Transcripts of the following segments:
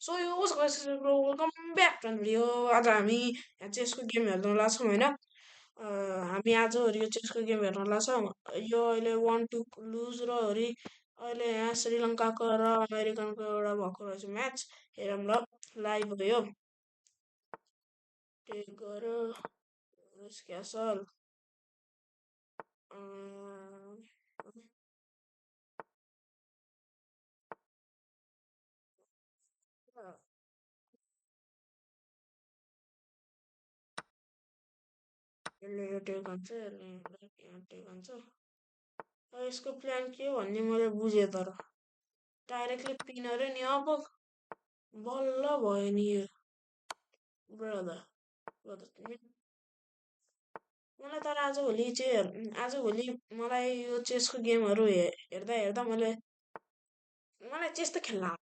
So yo guys, welcome back to video. आज हामी यहाँ चेसको गेम हेर्न लाग्छौँ होइन। हामी आज यो चेसको गेम हेर्न लाग्छौँ। यो अहिले 1-2 लुज र अहिले यहाँ श्रीलङ्काको र अमेरिकनको एउटा भएको रहेछ म्याच। हेरौँ ल, लाइभ भयो। टेक गर क्यासल यसले यो टेक हान्छ, यसले यहाँ टेक हान्छ। यसको प्लान के हो भन्ने मैले बुझेँ, तर डाइरेक्टली पिनरै नि अब बल्ल भयो नि यो ब्रदर। मलाई तर आजभोलि मलाई यो चेसको गेमहरू हेर्दा हेर्दा मलाई चेस त खेल्न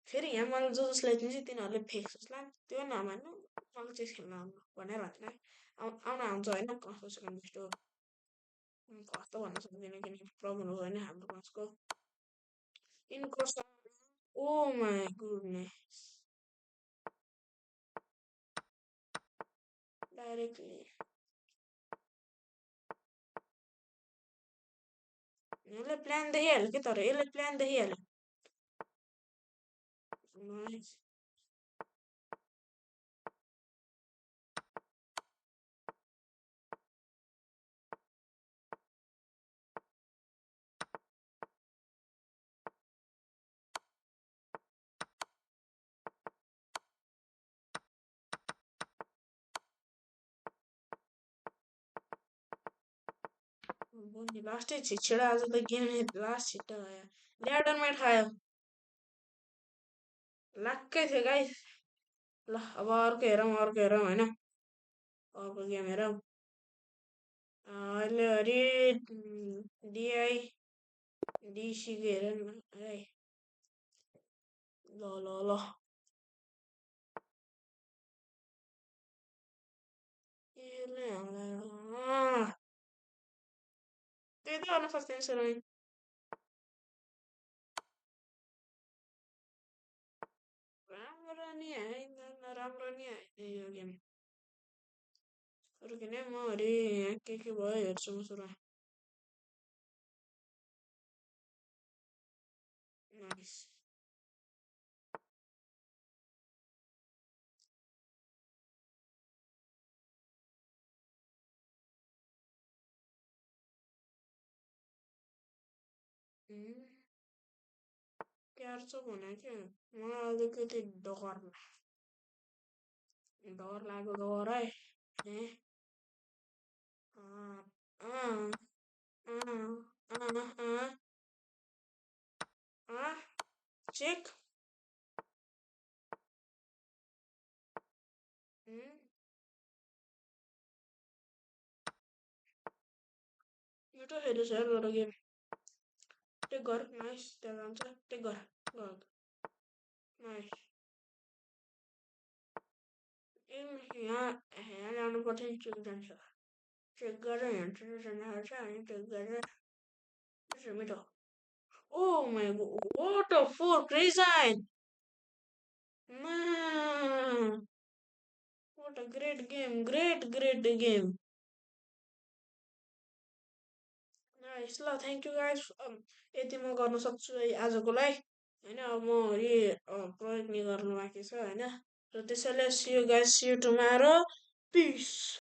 फेरि यहाँ मलाई जसलाई चिन्छ तिनीहरूले फेक जस्तो लाग्छ। त्यो नमान्नु, मलाई चेस खेल्न आउनु भनेर भन्छ। आउन आउँछ होइन, कस्तो सेकेन्ड बेस्ट हो कस्तो भन्न सक्दिनँ, किनकि प्रब्लम हो होइन हाम्रो पासको इनकोर्स। ओ माई गुडनेस, डाइरेक्टली यसले प्लान देखिहाल्यो कि, तर यसले प्लान देखिहाल्यो। लास्टै छिटछिटो आज त गेम लास्ट छिट्टो भयो। ल्याडर म्याट खायो, लाक्कै थियो गाइस। ल अब अर्को हेरौँ होइन, अर्को गेम हेरौँ। अहिले डिआई डिसीको हेरौँ न है। ल ल ल त्यही त गर्न सक्दैन सर। राम्रो नि होइन यो गेम। अरू किन म यहाँ के भयो हेर्छु म सुरु। नाइस। प्यार छ भने के मलाई अलिकति डर लाग्यो है। चेक मिठो खेलेछ यार मेरो गेम। टेक गर, नाइस। त्यहाँ जान्छ, टेक गर नाइस। यहाँ ल्याउनु पर्छ नि, चेक जान्छ। चेक गरेर यहाँ जान्छ अनि टेक गरेर मिठो। Oh my god, what a fork resign! Man, what a great game, great game. Nice, ल थ्याङ्क यू गाइस। यति म गर्न सक्छु आजको लागि होइन। अब म प्रयोग नि गर्नु बाँकी छ होइन। र त्यसैले see you guys, see you tomorrow, piece.